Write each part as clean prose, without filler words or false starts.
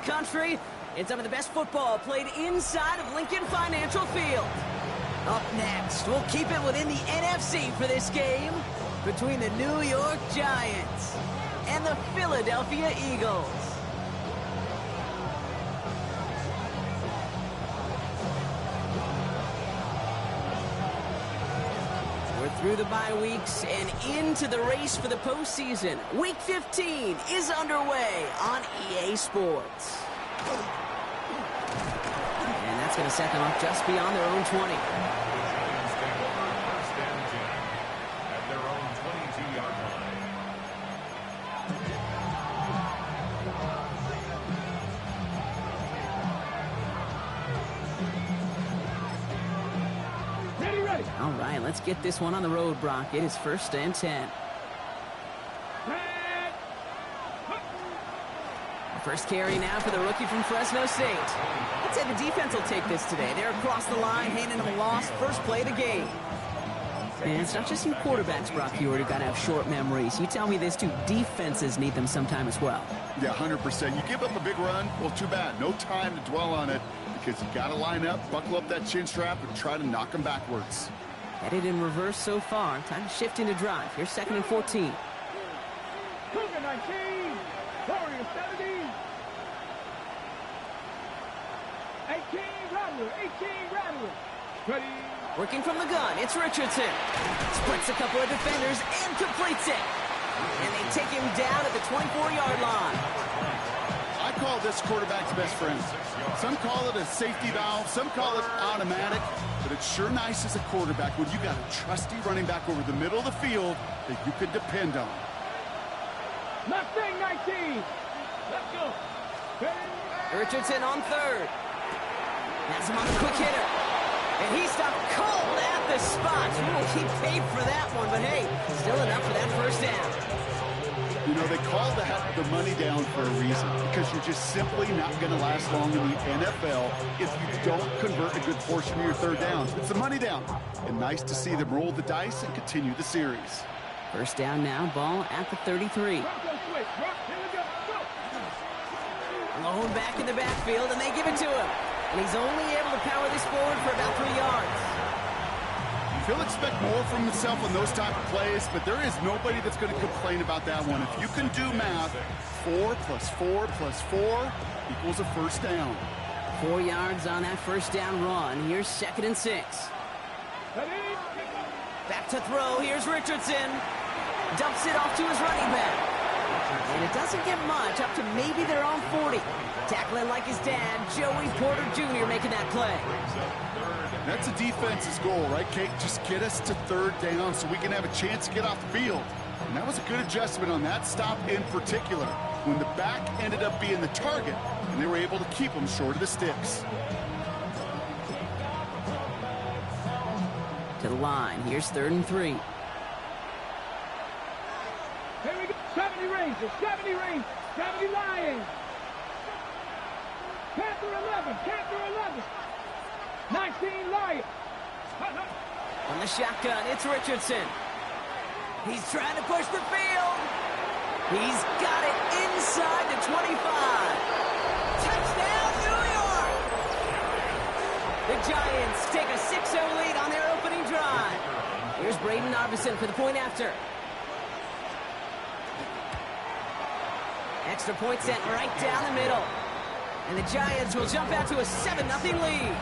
country and some of the best football played inside of Lincoln Financial Field. Up next, we'll keep it within the NFC for this game between the New York Giants and the Philadelphia Eagles. We're through the bye weeks and into the race for the postseason. Week 15 is underway on EA Sports. And that's going to set them up just beyond their own 20. At their own 22-yard line. Ready. All right, let's get this one on the road, Brock. It is 1st and 10. First carry now for the rookie from Fresno State. I'd say the defense will take this today. They're across the line, handing them a loss. First play of the game. And it's not just some quarterbacks, Brock. You already got to have short memories. You tell me this too. Defenses need them sometime as well. Yeah, 100%. You give up a big run, well, too bad. No time to dwell on it because you got to line up, buckle up that chin strap, and try to knock them backwards. Headed in reverse so far. Time to shift into drive. Here's 2nd and 14. Cougar 19, Warrior 17. 18 Rattler. Ready. Working from the gun, it's Richardson. Splits a couple of defenders and completes it. And they take him down at the 24-yard line. I call this quarterback's best friend. Some call it a safety valve, some call it automatic, but it's sure nice as a quarterback when you got a trusty running back over the middle of the field that you can depend on. Mustang 19. Let's go. Ready. Richardson on 3rd. Has him on a quick hitter. And he stopped cold at the spot. We will keep paid for that one, but hey, still enough for that first down. You know, they call the money down for a reason because you're just simply not going to last long in the NFL if you don't convert a good portion of your third downs. It's the money down. And nice to see them roll the dice and continue the series. First down now, ball at the 33. Alone back in the backfield, and they give it to him. And he's only able to power this forward for about 3 yards. He'll expect more from himself on those type of plays, but there is nobody that's going to complain about that one. If you can do math, 4 + 4 + 4 equals a first down. 4 yards on that first down run. Here's 2nd and 6. Back to throw. Here's Richardson. Dumps it off to his running back. And it doesn't get much, up to maybe their own 40. Tackling like his dad, Joey Porter Jr. making that play. That's a defense's goal, right, Kate? Just get us to 3rd down so we can have a chance to get off the field. And that was a good adjustment on that stop in particular, when the back ended up being the target, and they were able to keep him short of the sticks. To the line, here's 3rd and 3. Here we go. 70 Rangers, 70 Lions. Panther 11. 19 Lions. On the shotgun, it's Richardson. He's trying to push the field. He's got it inside the 25. Touchdown, New York! The Giants take a 6-0 lead on their opening drive. Here's Braden Arvison for the point after. Extra point sent right down the middle. And the Giants will jump out to a 7-0 lead.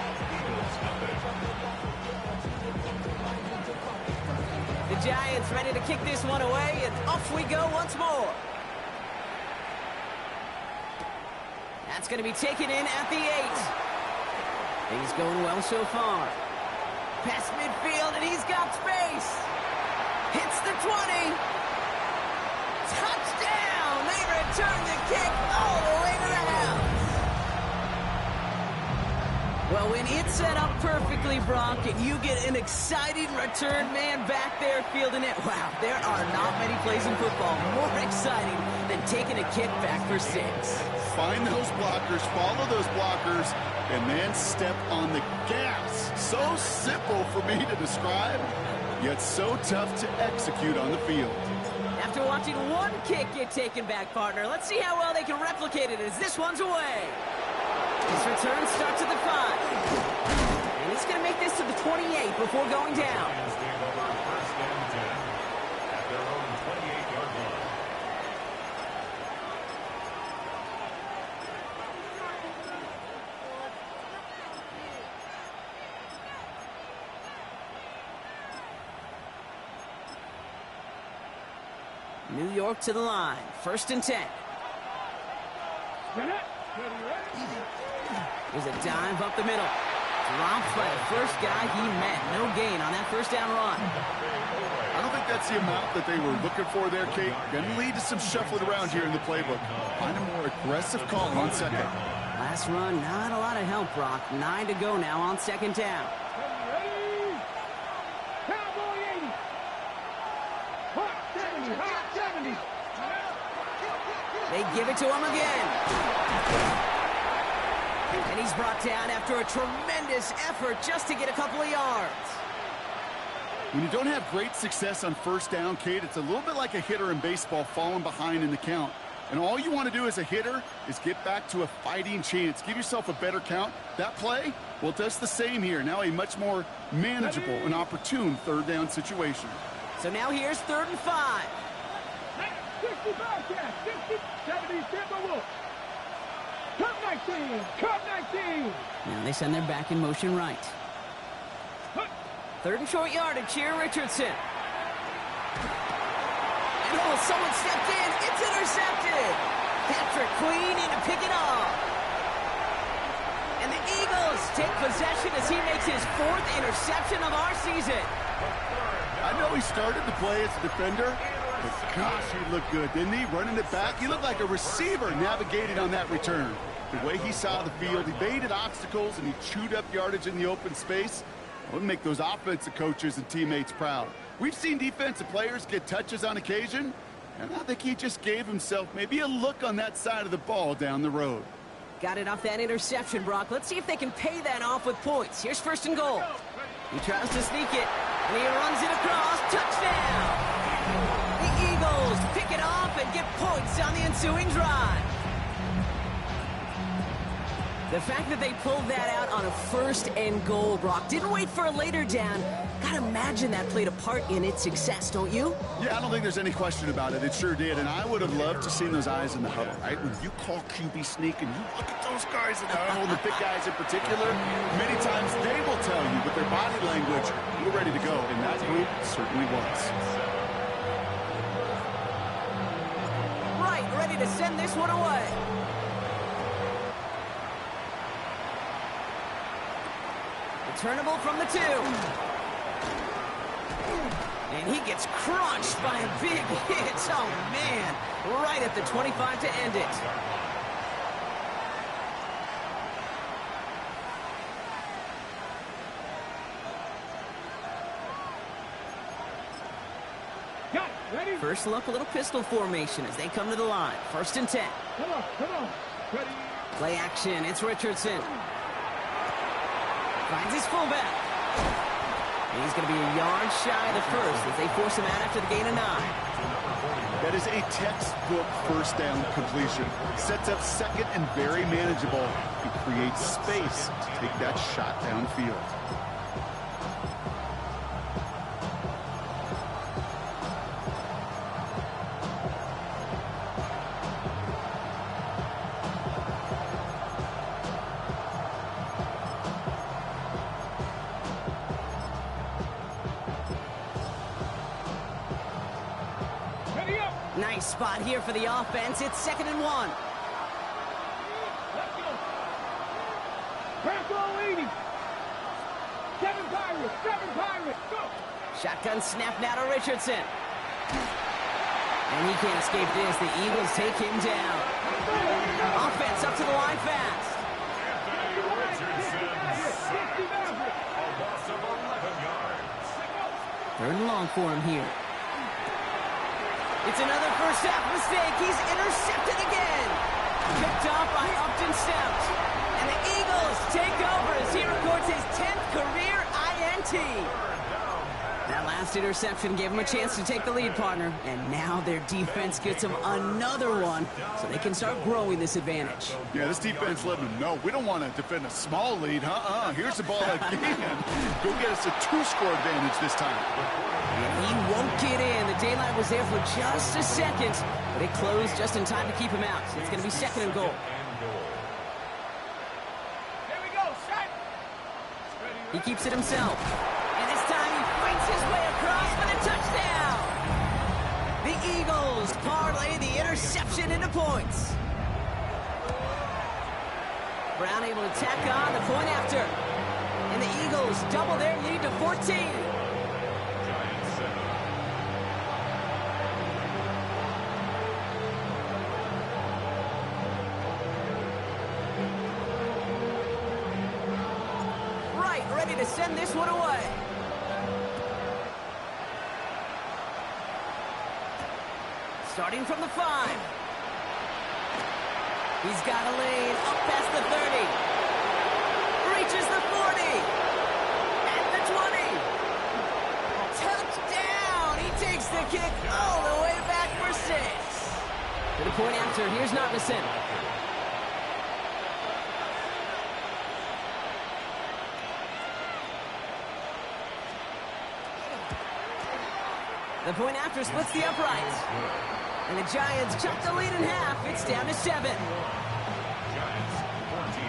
The Giants ready to kick this one away, and off we go once more. That's going to be taken in at the 8. He's going well so far. Past midfield, and he's got space. Hits the 20. Touchdown! They return the kick all the way to the house. Well, when it's set up perfectly, Brock, and you get an exciting return man back there fielding it, wow, there are not many plays in football more exciting than taking a kick back for 6. Find those blockers, follow those blockers, and then step on the gas. So simple for me to describe, yet so tough to execute on the field. After watching one kick get taken back, partner, let's see how well they can replicate it as this one's away. His return starts at the 5. And he's going to make this to the 28 before going down. First and 10 at their own 28-yard line. New York to the line. First and 10. There's a dive up the middle. Dropped by the first guy he met. No gain on that first down run. I don't think that's the amount that they were looking for there, Kate. Going to lead to some shuffling around here in the playbook. Find a more aggressive call on second. Last run, not a lot of help, Brock. 9 to go now on second down. Cowboy 80. Hot 70. Hot 70. They give it to him again. And he's brought down after a tremendous effort just to get a couple of yards. When you don't have great success on first down, Kate, it's a little bit like a hitter in baseball falling behind in the count. And all you want to do as a hitter is get back to a fighting chance. Give yourself a better count. That play, well, it does the same here. Now a much more manageable and opportune third down situation. So now here's 3rd and 5. 60 Bobcats. 60, 70 Timberwolves. Cut 19. Cut 19. Now they send their back in motion right. 3rd and short yardage here, Richardson. And oh, someone stepped in. It's intercepted. Patrick Queen in to pick it off. And the Eagles take possession as he makes his 4th interception of our season. I know he started the play as a defender, but gosh, he looked good, didn't he? Running it back, he looked like a receiver navigating on that return. The way he saw the field, he baited obstacles and he chewed up yardage in the open space. It would make those offensive coaches and teammates proud. We've seen defensive players get touches on occasion, and I think he just gave himself maybe a look on that side of the ball down the road. Got it off that interception, Brock. Let's see if they can pay that off with points. Here's 1st and goal. He tries to sneak it, and he runs it across. Touchdown! The Eagles pick it off and get points on the ensuing drive. The fact that they pulled that out on a 1st and goal, Brock, didn't wait for a later down. Gotta imagine that played a part in its success, don't you? Yeah, I don't think there's any question about it. It sure did, and I would have loved to see those eyes in the huddle, right? When you call QB sneak and you look at those guys in the huddle, the big guys in particular, many times they will tell you with their body language, we're ready to go, and that group certainly was. Right, ready to send this one away. Returnable from the 2. And he gets crunched by a big hit. Oh, man. Right at the 25 to end it. Got it. Ready? First look, a little pistol formation as they come to the line. 1st and 10. Come on. Come on. Ready? Play action. It's Richardson. Finds his fullback. And he's going to be a yard shy of the first as they force him out after the gain of 9. That is a textbook first down completion. Sets up second and very manageable. It creates space to take that shot downfield. Nice spot here for the offense. It's 2nd and 1. Let's go. Bravo 80. 7 Pirates. 7 Pirates. Go. Shotgun snap now to Richardson. And he can't escape this. The Eagles take him down. Offense up to the line fast. A loss of 11 yards. 3rd and long for him here. It's another first half mistake. He's intercepted again. Picked off by Upton Stout. And the Eagles take over as he records his 10th career INT. That last first interception gave them a chance to take the lead, partner. And now their defense gets them another one, so they can start growing this advantage. Yeah, this defense letting them know we don't want to defend a small lead. Here's the ball again. Go get us a 2-score advantage this time. And he won't get in. The daylight was there for just a second, but it closed just in time to keep him out. So it's going to be 2nd and goal. Here we go, set. He keeps it himself. And this time he fights his way across for the touchdown. The Eagles parlay the interception into points. Brown able to tack on the point after. And the Eagles double their lead to 14. Ready to send this one away. Starting from the 5. He's got a lane up past the 30. Reaches the 40. At the 20. Touchdown! He takes the kick all the way back for 6. To the point after, here's Notmason. The point after splits the uprights. And the Giants chop the lead in half. It's down to 7. Giants 14.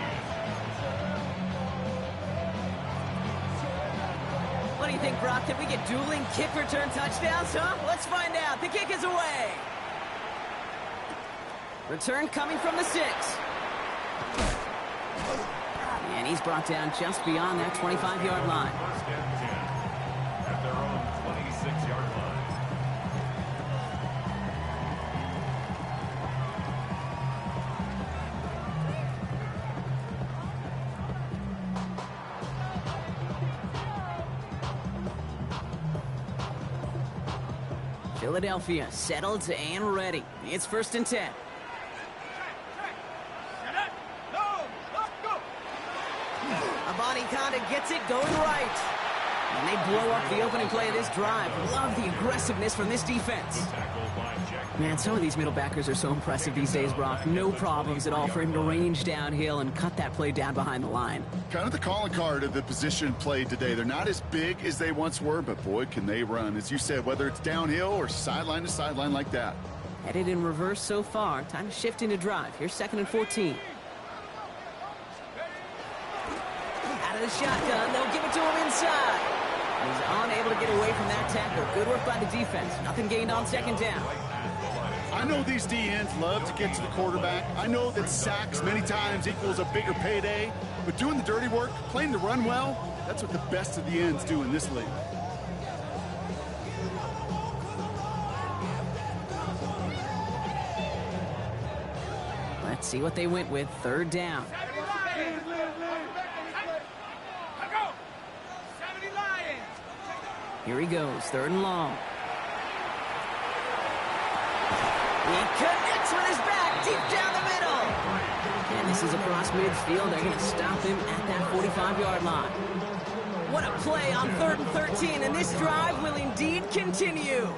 What do you think, Brock? Can we get dueling kick return touchdowns, huh? Let's find out. The kick is away. Return coming from the 6. And he's brought down just beyond that 25-yard line. 1st and 10 at their own 26-yard line. Philadelphia settled and ready. It's 1st and 10. Abani Conda gets it going right. And they blow up the opening play of this drive. Love the aggressiveness from this defense. Man, some of these middle backers are so impressive these days, Brock. No problems at all for him to range downhill and cut that play down behind the line. Kind of the calling card of the position played today. They're not as big as they once were, but boy, can they run. As you said, whether it's downhill or sideline to sideline like that. Headed in reverse so far. Time to shift into drive. Here's 2nd and 14. Out of the shotgun, they'll give it to him inside. He's unable to get away from that tackle. Good work by the defense. Nothing gained on 2nd down. I know these D-ends love to get to the quarterback. I know that sacks many times equals a bigger payday. But doing the dirty work, playing the run well, that's what the best of the ends do in this league. Let's see what they went with. 3rd down. Here he goes. 3rd and long. He connects with his back deep down the middle. And this is across midfield. They're going to stop him at that 45-yard line. What a play on 3rd and 13. And this drive will indeed continue.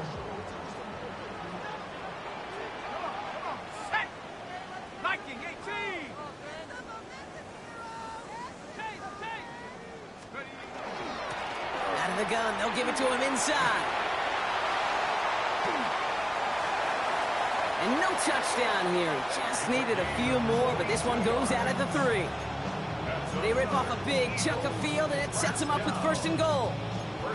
Out of the gun. They'll give it to him inside. And no touchdown here. Just needed a few more, but this one goes out at the 3. They rip off a big chunk of field, and it sets them up with 1st and goal.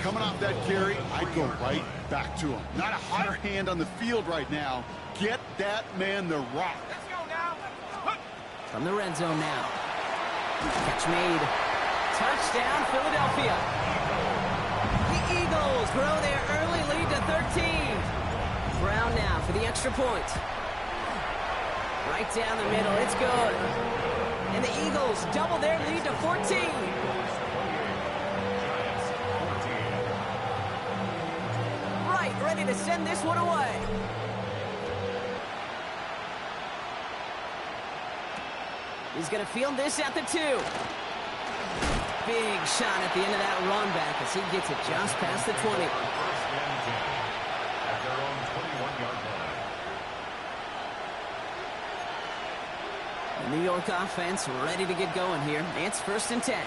Coming off that carry, I'd go right back to him. Not a hotter hand on the field right now. Get that man the rock. Let's go now. From the red zone now. Catch made. Touchdown, Philadelphia. The Eagles grow their early lead to 13. Brown now for the extra point. Right down the middle. It's good. And the Eagles double their lead to 14. Right, ready to send this one away. He's going to field this at the 2. Big shot at the end of that run back as he gets it just past the 20. and 10 at their own 21-yard line. The New York offense ready to get going here. It's 1st and 10.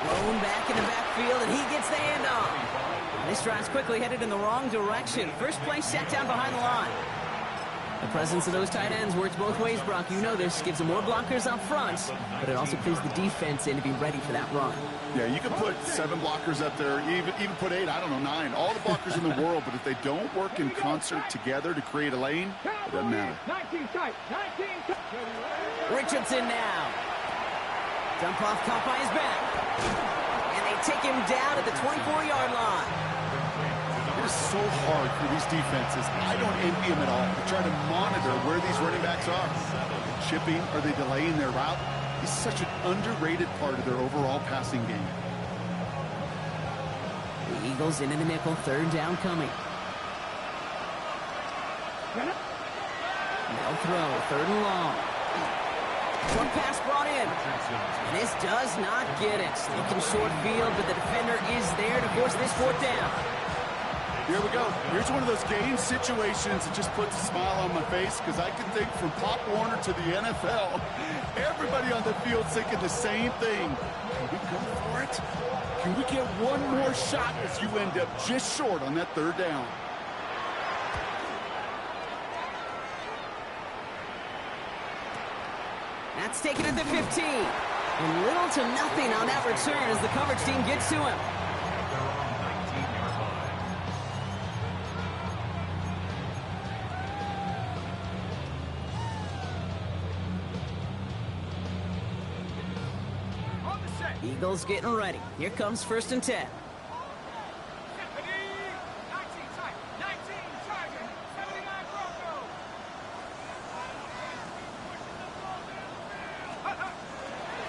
Blown back in the backfield, and he gets the handoff. This drive's quickly headed in the wrong direction. First play set down behind the line. The presence of those tight ends works both ways, Brock. You know this. Gives them more blockers up front, but it also clues the defense in to be ready for that run. Yeah, you can put 7 blockers up there, even put 8, I don't know, 9. All the blockers in the world, but if they don't work in concert together to create a lane, it doesn't matter. 19 tight. 19 tight. Richardson now. Dump off caught by his back. And they take him down at the 24-yard line. It is so hard for these defenses. I don't envy them at all. They try to monitor where these running backs are. Chipping, are they delaying their route? He's such an underrated part of their overall passing game. The Eagles into the nickel, 3rd down coming. They'll throw, 3rd and long. Short pass brought in. And this does not get it. Looking short field, but the defender is there to force this 4th down. Here we go. Here's one of those game situations that just puts a smile on my face, because I can think from Pop Warner to the NFL, everybody on the field thinking the same thing. Can we go for it? Can we get one more shot as you end up just short on that 3rd down? That's taken at the 15. And little to nothing on that return as the coverage team gets to him. Eagles getting ready. Here comes 1st and 10.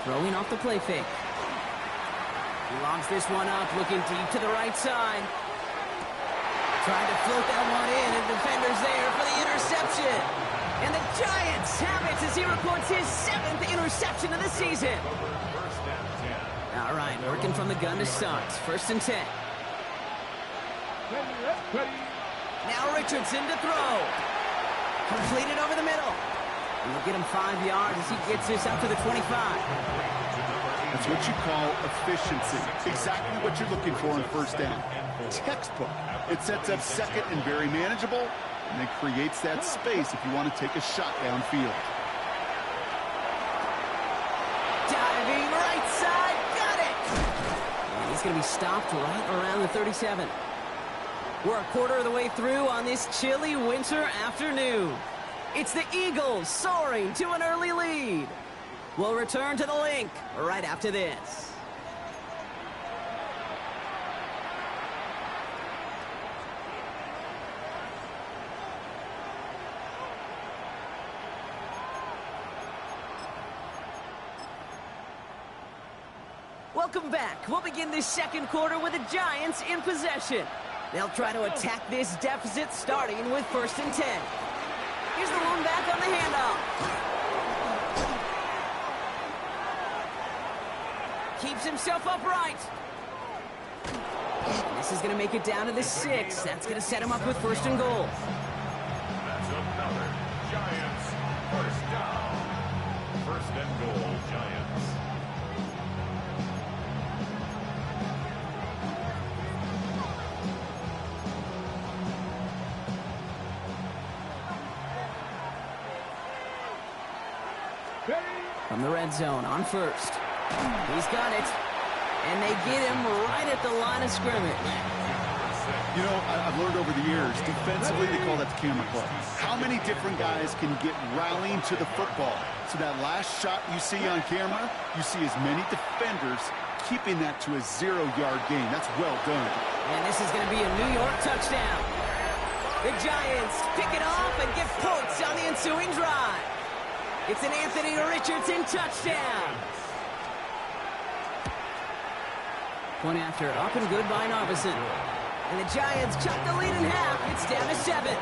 Throwing off the play fake. He lobs this one up, looking deep to the right side. Trying to float that one in, and defender's there for the interception. And the Giants have it as he reports his 7th interception of the season. All right, working from the gun to start. 1st and 10. Now Richardson to throw. Completed over the middle. And he'll get him 5 yards as he gets this up to the 25. That's what you call efficiency. Exactly what you're looking for on 1st down. Textbook. It sets up 2nd and very manageable, and it creates that space if you want to take a shot downfield. Diving right side, got it! And he's going to be stopped right around the 37. We're a quarter of the way through on this chilly winter afternoon. It's the Eagles soaring to an early lead. We'll return to the link right after this. Welcome back. We'll begin this 2nd quarter with the Giants in possession. They'll try to attack this deficit starting with 1st and 10. Here's the one back on the handoff. Keeps himself upright. This is going to make it down to the 6. That's going to set him up with 1st and goal. That's another Giants 1st down. 1st and goal, Giants. From the red zone on 1st. He's got it. And they get him right at the line of scrimmage. You know, I've learned over the years, defensively they call that the camera club. How many different guys can get rallying to the football? So that last shot you see on camera, you see as many defenders keeping that to a 0-yard gain. That's well done. And this is going to be a New York touchdown. The Giants pick it off and get points on the ensuing drive. It's an Anthony Richardson touchdown. Point after, up and good by Narveson. And the Giants cut the lead in half. It's down to 7.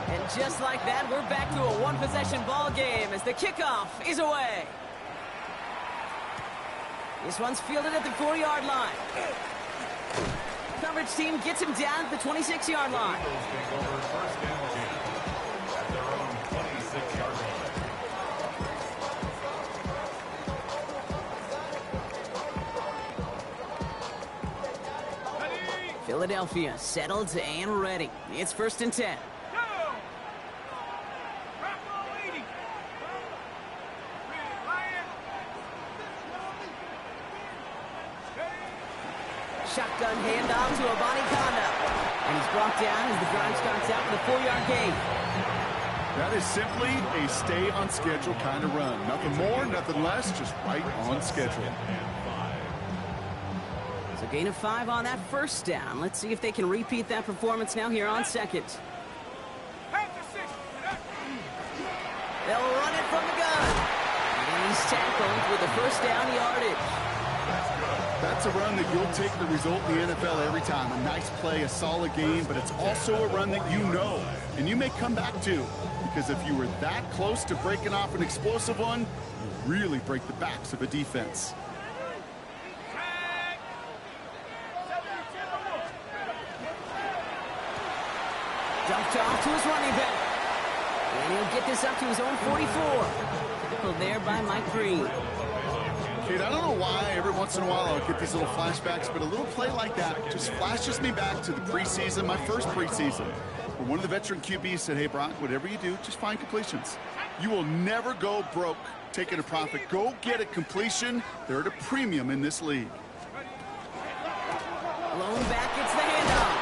And just like that, we're back to a one-possession ball game as the kickoff is away. This one's fielded at the 4-yard line. Coverage team gets him down at the 26-yard line. Eagles take over first and 10 at their own 26-yard line. Philadelphia settled and ready. It's first and 10. Shotgun handoff to Abanikanda. And he's brought down as the drive starts out with a 4-yard gain. That is simply a stay-on-schedule kind of run. Nothing more, nothing less, just right on schedule. So gain of 5 on that first down. Let's see if they can repeat that performance now here on second. They'll run it from the gun. And he's tackled with the first down yardage. That's a run that you'll take the result in the NFL every time. A nice play, a solid game, but it's also a run that you know and you may come back to, because if you were that close to breaking off an explosive one, you really break the backs of a defense. Dumped off to his running back. And he'll get this up to his own 44. Tackled there by Mike Green. Kate, I don't know why every once in a while I'll get these little flashbacks, but a little play like that just flashes me back to the preseason, my first preseason, where one of the veteran QBs said, hey, Brock, whatever you do, just find completions. You will never go broke taking a profit. Go get a completion. They're at a premium in this league. Lone back gets the handoff.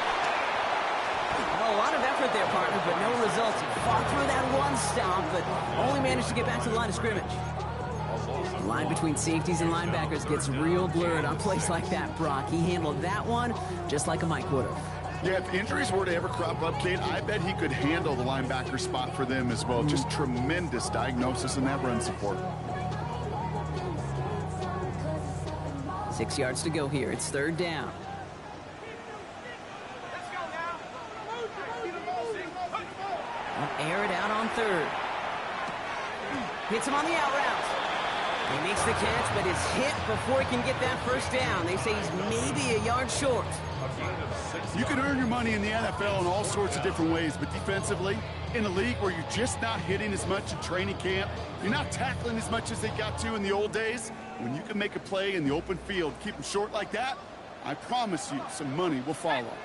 Oh, a lot of effort there, partner, but no results. He fought through that one stop, but only managed to get back to the line of scrimmage. The line between safeties and linebackers gets real blurred on plays like that, Brock. He handled that one just like a Mike would have. Yeah, if injuries were to ever crop up, Kate, I bet he could handle the linebacker spot for them as well. Just tremendous diagnosis in that run support. 6 yards to go here. It's third down. They'll air it out on third. Hits him on the out route. He makes the catch, but is hit before he can get that first down. They say he's maybe a yard short. You can earn your money in the NFL in all sorts of different ways, but defensively, in a league where you're just not hitting as much in training camp, you're not tackling as much as they got to in the old days, when you can make a play in the open field, keep them short like that, I promise you some money will follow.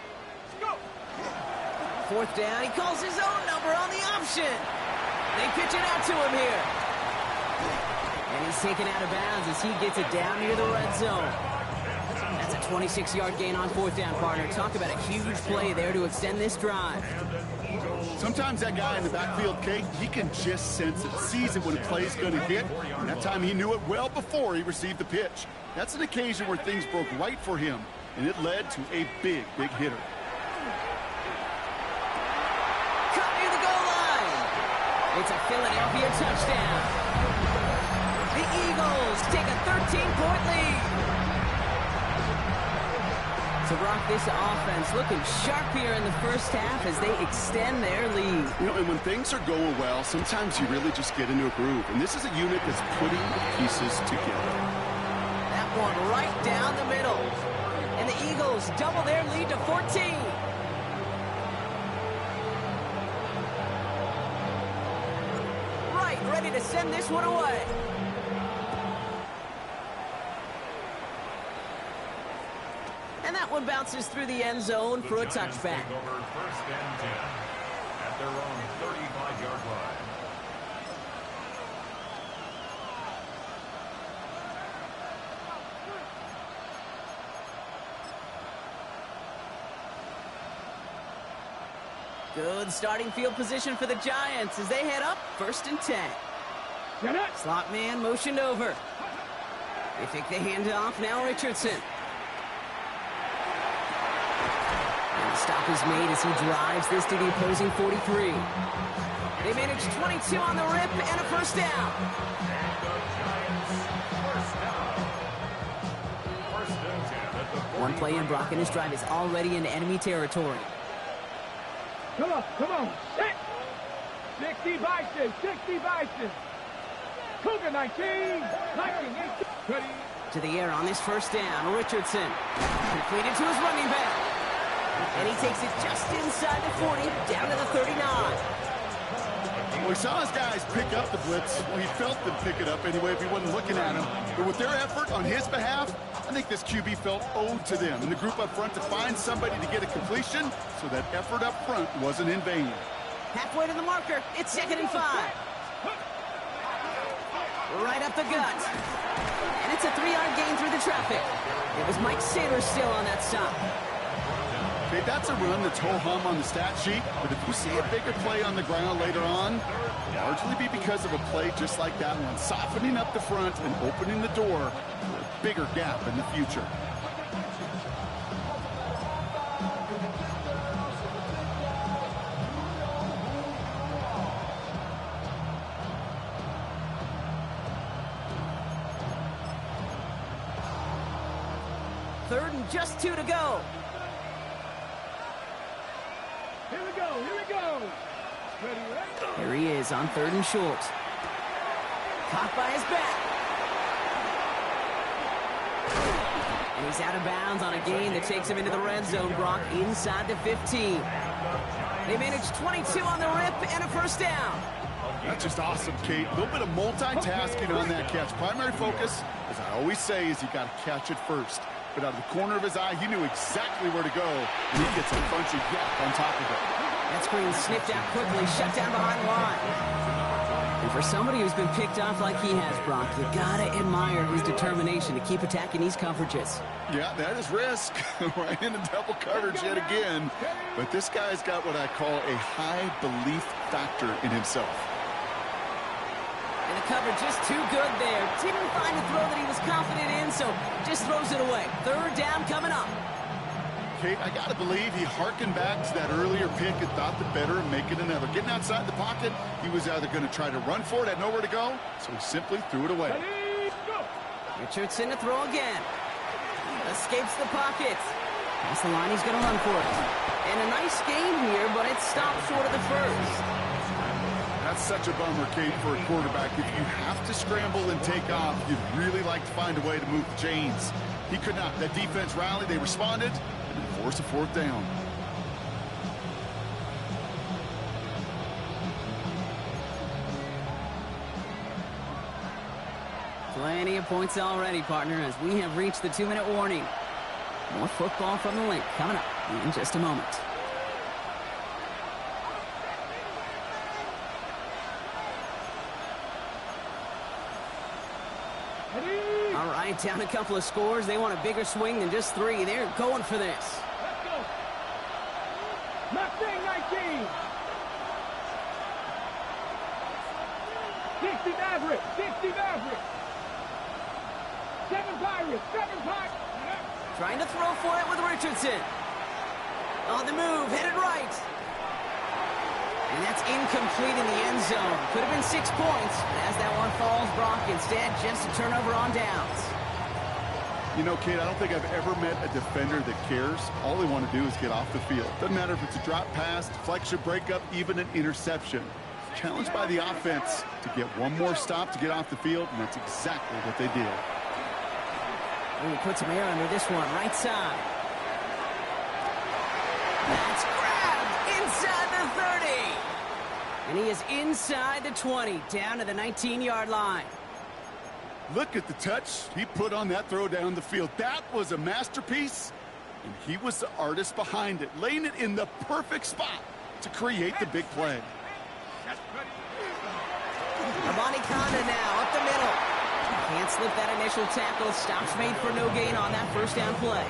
Fourth down, he calls his own number on the option. They pitch it out to him here. And he's taken out of bounds as he gets it down near the red zone. That's a 26-yard gain on fourth down, partner. Talk about a huge play there to extend this drive. Sometimes that guy in the backfield, Kate, he can just sense it, sees it when a play's going to hit, and that time he knew it well before he received the pitch. That's an occasion where things broke right for him, and it led to a big, big hitter. Cut near the goal line. It's a Philadelphia touchdown. The Eagles take a 13-point lead. So, Brock, this offense looking sharp here in the first half as they extend their lead. You know, and when things are going well, sometimes you really just get into a groove. And this is a unit that's putting the pieces together. That one right down the middle. And the Eagles double their lead to 14. Right, ready to send this one away. And that one bounces through the end zone for a touchback. Over first and 10 at their own 35-yard line. Good starting field position for the Giants as they head up first and 10. Slot man motioned over. They take the handoff, now Richardson. Stop is made as he drives this to the opposing 43. They manage 22 on the rip and a first down. One play in, Brock, and his drive is already into enemy territory. Come on, set. 60 vices, 60 vices. Cougar 19, 19, ready. To the air on this first down. Richardson completed to his running back. And he takes it just inside the 40, down to the 39. Well, he saw his guys pick up the blitz. Well, he felt them pick it up anyway if he wasn't looking at him. But with their effort on his behalf, I think this QB felt owed to them and the group up front to find somebody to get a completion, so that effort up front wasn't in vain. Halfway to the marker. It's 2nd and 5. Right up the gut. And it's a 3-yard gain through the traffic. It was Mike Saylor still on that stop. Okay, that's a run that's ho-hum on the stat sheet, but if you see a bigger play on the ground later on, largely be because of a play just like that one, softening up the front and opening the door for a bigger gap in the future. Third and just 2 to go. Here we go, here we go. Ready, ready. Here he is on 3rd and short. Caught by his back. And he's out of bounds on a gain that takes him into the red zone, Brock, inside the 15. They managed 22 on the rip and a first down. That's just awesome, Kate. A little bit of multitasking on that catch. Primary focus, as I always say, is you got to catch it first. But out of the corner of his eye, he knew exactly where to go, and he gets a bunch of yak on top of it. That screen sniffed out quickly, shut down behind the line. And for somebody who's been picked off like he has, Brock, you gotta admire his determination to keep attacking these coverages. Yeah, that is risk. Right into double coverage yet again. But this guy's got what I call a high belief factor in himself. And the coverage just too good there. Didn't find a throw that he was confident in, so just throws it away. 3rd down coming up. Kate, I got to believe he hearkened back to that earlier pick and thought the better of making another. Getting outside the pocket, he was either going to try to run for it, had nowhere to go, so he simply threw it away. Ready, go. Richardson to throw again. Escapes the pocket. Past the line, he's going to run for it. And a nice gain here, but it stopped short of the first. That's such a bummer, Kate, for a quarterback. If you have to scramble and take off, you'd really like to find a way to move the chains. He could not. That defense rallied, they responded, and they forced a 4th down. Plenty of points already, partner, as we have reached the 2-minute warning. More football from the link coming up in just a moment. All right, down a couple of scores. They want a bigger swing than just 3. They're going for this. Let's go. Mustang 19. 60 Maverick, 60 Maverick. 7 Pirates, 7 Pirates. Trying to throw for it with Richardson. On the move, headed right. And that's incomplete in the end zone. Could have been 6 points, but as that one falls, Brock, instead, just a turnover on downs. You know, Kate, I don't think I've ever met a defender that cares. All they want to do is get off the field. Doesn't matter if it's a drop pass, deflection, breakup, even an interception. Challenged by the offense to get one more stop to get off the field, and that's exactly what they did. Ooh, put some air under this one, right side. That's grabbed inside the 30. And he is inside the 20, down to the 19-yard line. Look at the touch he put on that throw down the field. That was a masterpiece, and he was the artist behind it, laying it in the perfect spot to create the big play. Amani Conda now up the middle. Can't slip that initial tackle. Stops made for no gain on that first down play.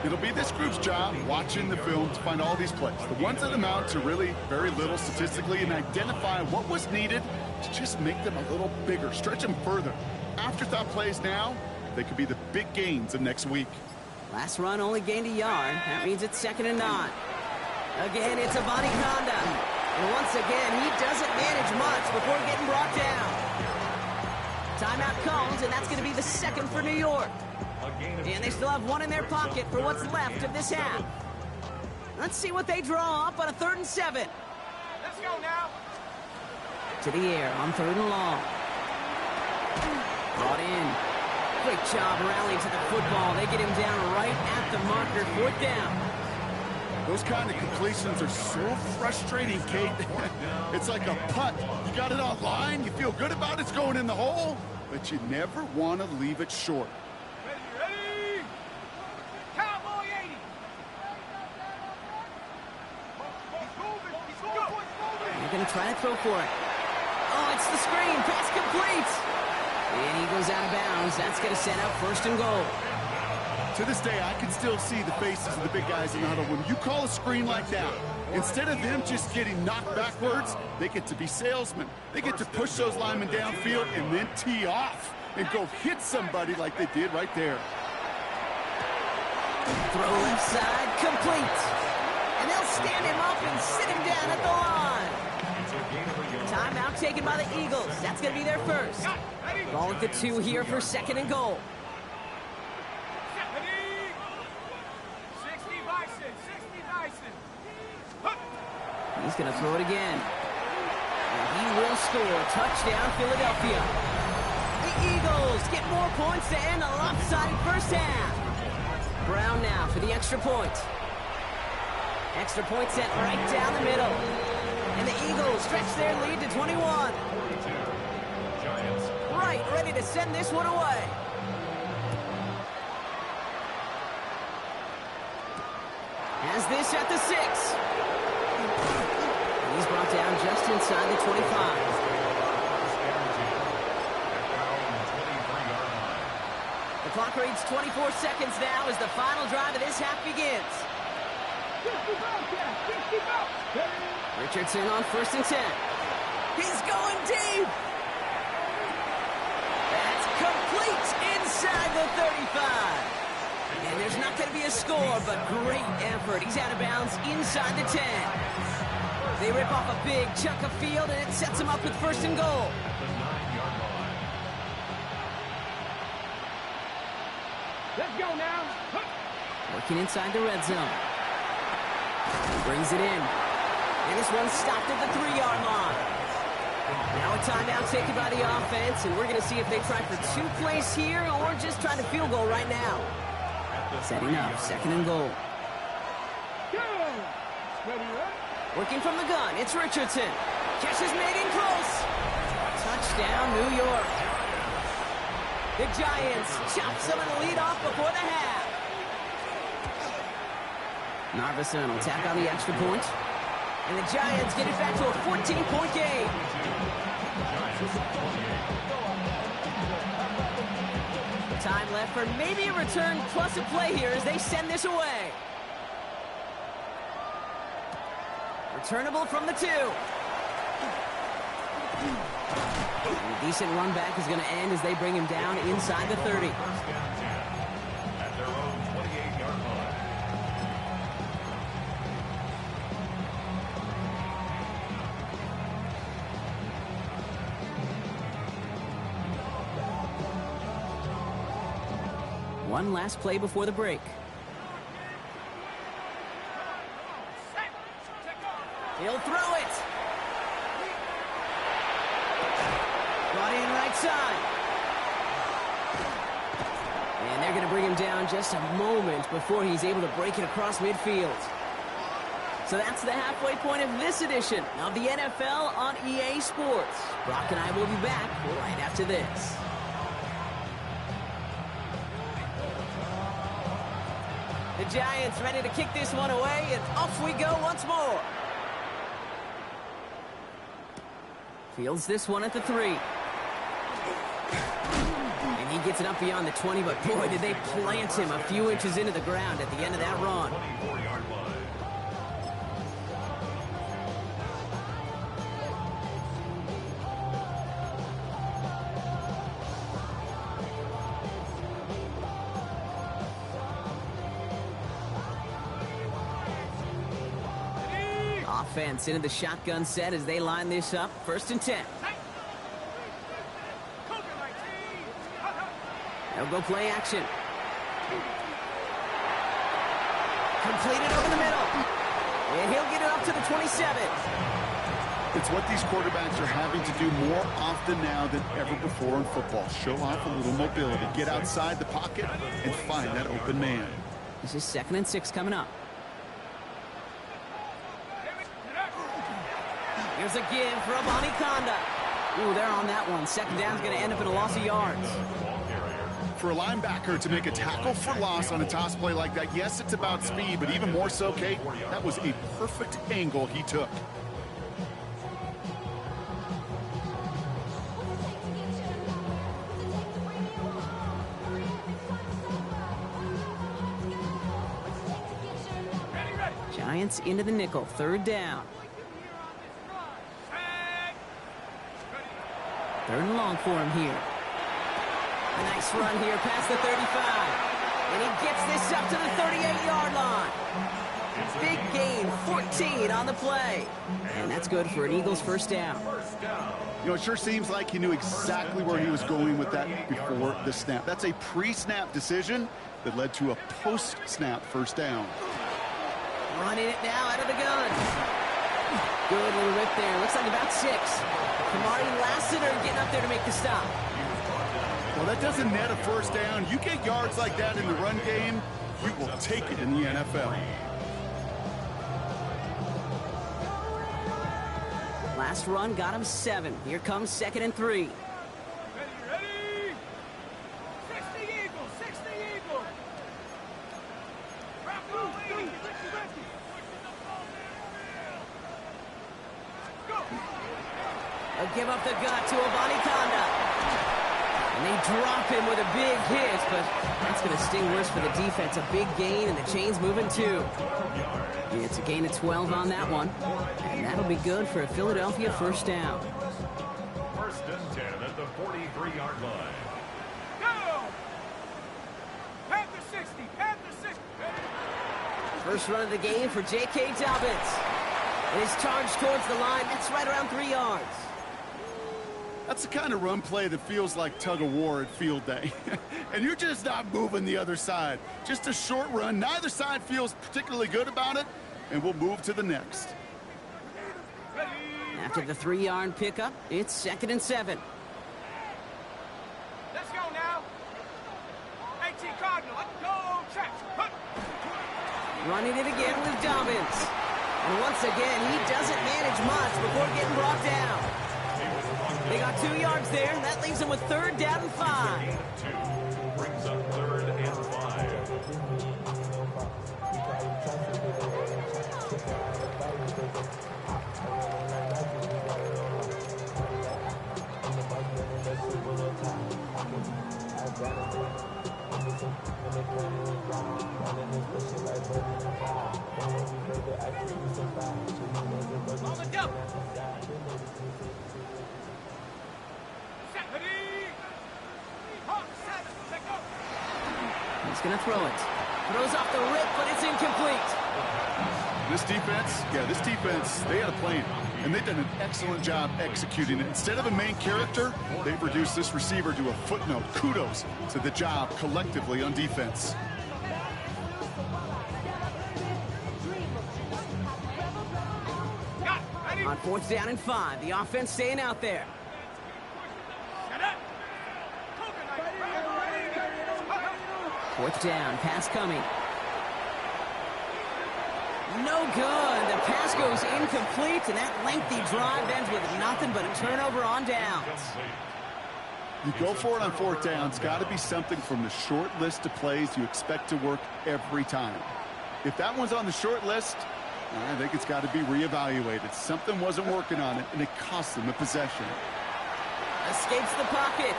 It'll be this group's job watching the film to find all these plays, the ones that amount to really very little statistically, and identify what was needed to just make them a little bigger, stretch them further. Afterthought plays now, they could be the big gains of next week. Last run only gained a yard. That means it's 2nd and 9. Again, it's Amani Conda. And once again, he doesn't manage much before getting brought down. Timeout calls, and that's going to be the 2nd for New York. And they still have 1 in their pocket for what's left of this half. Let's see what they draw up on a 3rd and 7. Let's go now. To the air on 3rd and long. Brought in. Great job rallying to the football. They get him down right at the marker. 4th down. Those kind of completions are so frustrating, Kate. It's like a putt. You got it on line, you feel good about it's going in the hole, but you never want to leave it short. Ready? Cowboy 80. They're going to try to throw for it. Oh, it's the screen. Pass complete. And he goes out of bounds. That's going to set up 1st and goal. To this day, I can still see the faces of the big guys in the huddle. When you call a screen like that, instead of them just getting knocked backwards, they get to be salesmen. They get to push those linemen downfield and then tee off and go hit somebody like they did right there. Throw left side, complete. And they'll stand him up and sit him down at the line. Timeout taken by the Eagles. That's going to be their first. Ball at the 2 here for 2nd and goal. He's going to throw it again. And he will score. Touchdown, Philadelphia. The Eagles get more points to end a lopsided first half. Brown now for the extra point. Extra point set right down the middle. And the Eagles stretch their lead to 21. Right, ready to send this one away. Has this at the 6. He's brought down just inside the 25. The clock reads 24 seconds now as the final drive of this half begins. Richardson on 1st and 10. He's going deep. That's complete inside the 35. And there's not going to be a score, but great effort. He's out of bounds inside the 10. They rip off a big chunk of field, and it sets them up with 1st and goal. Let's go now. Working inside the red zone. Brings it in. And this one's stopped at the 3-yard line. Now a timeout taken by the offense, and we're going to see if they try for 2 plays here or just try to field goal right now. Setting up 2nd and goal. Working from the gun, it's Richardson. Catch is made in close. Touchdown, New York. The Giants chop some of the lead off before the half. Narveson will tack on the extra point. And the Giants get it back to a 14-point game. Time left for maybe a return plus a play here as they send this away. Returnable from the 2. And a decent run back is going to end as they bring him down inside the 30. At their own 28-yard line. One last play before the break. He'll throw it. Brought in right side. And they're going to bring him down just a moment before he's able to break it across midfield. So that's the halfway point of this edition of the NFL on EA Sports. Brock and I will be back right after this. The Giants ready to kick this one away, and off we go once more. Fields this one at the 3. And he gets it up beyond the 20, but boy, did they plant him a few inches into the ground at the end of that run. 24-yard line. Offense into the shotgun set as they line this up. 1st and 10. They'll go play action. Completed over the middle. And he'll get it up to the 27. It's what these quarterbacks are having to do more often now than ever before in football. Show off a little mobility, get outside the pocket, and find that open man. This is 2nd and 6 coming up. Here's a give for Abanikanda. Ooh, they're on that one. 2nd down's going to end up in a loss of yards. For a linebacker to make a tackle for loss on a toss play like that, yes, it's about speed, but even more so, Kate, that was a perfect angle he took. Giants into the nickel. 3rd down. 3rd and long for him here. A nice run here past the 35. And he gets this up to the 38-yard line. Big gain, 14 on the play. And that's good for an Eagles 1st down. You know, it sure seems like he knew exactly where he was going with that before the snap. That's a pre-snap decision that led to a post-snap 1st down. Running it now out of the gun. Good little rip there. Looks like about 6. Kamari Lassiter getting up there to make the stop. Well, that doesn't net a 1st down. You get yards like that in the run game, you will take it in the NFL. Last run got him 7. Here comes 2nd and 3. Ready? 60 Eagles, 60 Eagles. They'll give up the gut to Abanikanda. And they drop him with a big hit, but that's going to sting worse for the defense. A big gain, and the chain's moving too. It's a gain of 12 on that one. And that'll be good for a Philadelphia 1st down. 1st and 10 at the 43-yard line. Go! Panther 60, Panther 60. First run of the game for J.K. Dobbins. And his charge towards the line, that's right around 3 yards. That's the kind of run play that feels like tug-of-war at field day. And you're just not moving the other side. Just a short run. Neither side feels particularly good about it, and we'll move to the next. After the 3-yard pickup, it's 2nd and 7. Let's go now. 18 Cardinal, let's go, Chaps. Running it again with Dobbins. And once again, he doesn't manage much before getting brought down. They got 2 yards there. That leaves them with 3rd down and 5. 2 brings up 3rd and 5. On the double. He's going to throw it. Throws off the rip, but it's incomplete. This defense, they had a plan, and they've done an excellent job executing it. Instead of a main character, they've reduced this receiver to a footnote. Kudos to the job collectively on defense. On 4th down and 5, the offense staying out there. 4th down, pass coming. No good. The pass goes incomplete, and that lengthy drive ends with nothing but a turnover on downs. You go for it on 4th down. It's got to be something from the short list of plays you expect to work every time. If that one's on the short list, I think it's got to be reevaluated. Something wasn't working on it, and it cost them the possession. Escapes the pocket.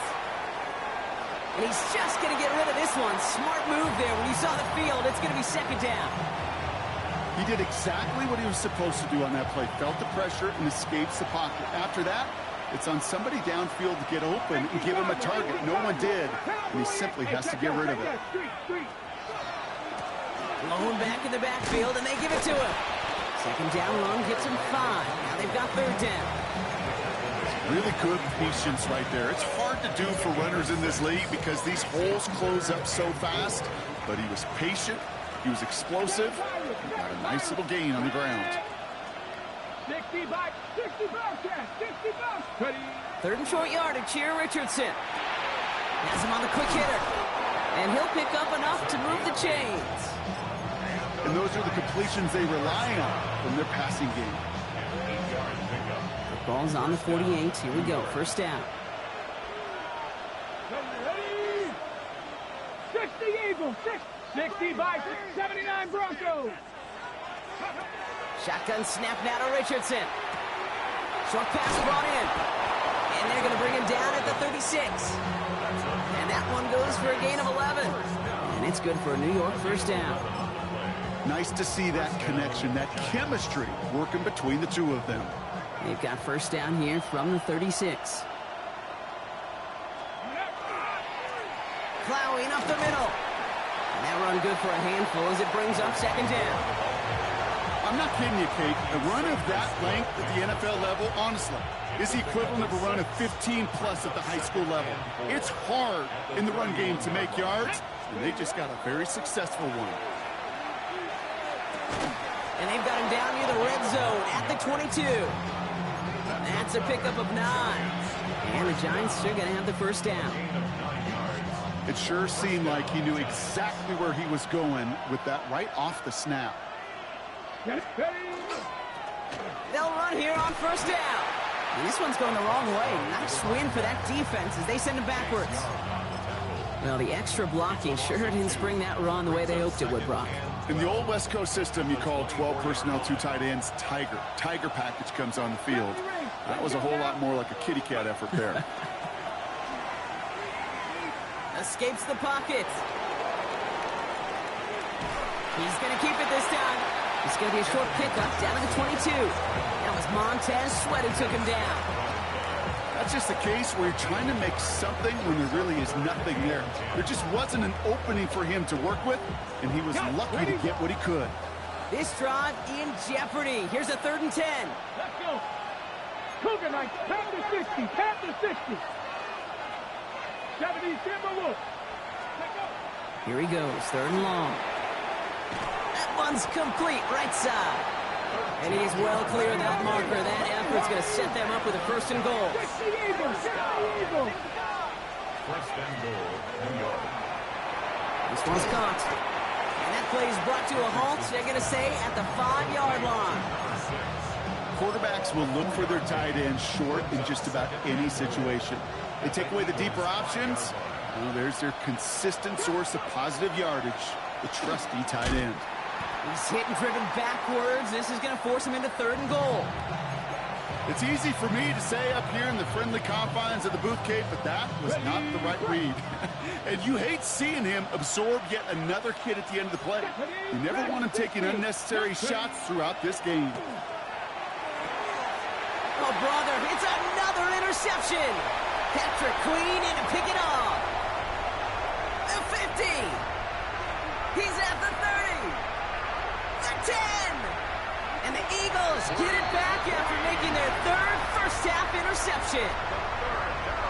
And he's just going to get rid of this one. Smart move there. When you saw the field, it's going to be 2nd down. He did exactly what he was supposed to do on that play. Felt the pressure and escapes the pocket. After that, it's on somebody downfield to get open and give him a target. No one did, and he simply has to get rid of it. Blown back in the backfield, and they give it to him. 2nd down run gets him 5. Now they've got 3rd down. Really good patience right there. It's hard to do for runners in this league because these holes close up so fast, but he was patient, he was explosive, he got a nice little gain on the ground. 60 by 60 Bobcat. 60 Bobcat. Ready. Third and short yardage here, Richardson. Has him on the quick hitter. And he'll pick up enough to move the chains. And those are the completions they rely on from their passing game. The ball's on the 48. Here we go. First down. Ready. 60 Eagles. 60 by 79 Broncos. Shotgun snap now to Richardson. Short pass brought in. And they're going to bring him down at the 36. And that one goes for a gain of 11. And it's good for a New York first down. Nice to see that connection, that chemistry working between the two of them. They've got first down here from the 36. Plowing up the middle. And that run good for a handful as it brings up second down. I'm not kidding you, Kate. A run of that length at the NFL level, honestly, is the equivalent of a run of 15-plus at the high school level. It's hard in the run game to make yards, and they just got a very successful one. And they've got him down near the red zone at the 22. That's a pickup of 9. And the Giants are going to have the first down. It sure seemed like he knew exactly where he was going with that right off the snap. They'll run here on first down. And this one's going the wrong way. Nice win for that defense as they send it backwards. Well, the extra blocking sure didn't spring that run the way they hoped it would, Brock. In the old West Coast system, you call 12 personnel, 2 tight ends, Tiger. Tiger package comes on the field. That was a whole lot more like a kitty cat effort there. Escapes the pocket. He's going to keep it this time. It's going to be a short pickup down to the 22. That was Montez Sweat who took him down. That's just the case where you're trying to make something when there really is nothing there. There just wasn't an opening for him to work with, and he was lucky to get what he could. This drive in jeopardy. Here's a 3rd and 10. Let's go. Cougar Knights, 10 to 60, 10 to 60. 70 Timberwolves. Here he goes, 3rd and long. That one's complete, right side. And he is well clear of that marker. That effort's going to set them up with a 1st and goal. 60 Eagles, 60 Eagles. First and goal, New York. This one's caught. And that play is brought to a halt, they're going to say, at the 5-yard line. Quarterbacks will look for their tight end short in just about any situation. They take away the deeper options. Well, there's their consistent source of positive yardage, the trusty tight end. He's hit and driven backwards. This is going to force him into 3rd and goal. It's easy for me to say up here in the friendly confines of the booth, Kate, but that was not the right read. And you hate seeing him absorb yet another hit at the end of the play. You never want him taking unnecessary shots throughout this game. Oh, brother, it's another interception. Patrick Queen in to pick it off. The 50. He's at the 30. The 10. And the Eagles get it back after making their 3rd first-half interception.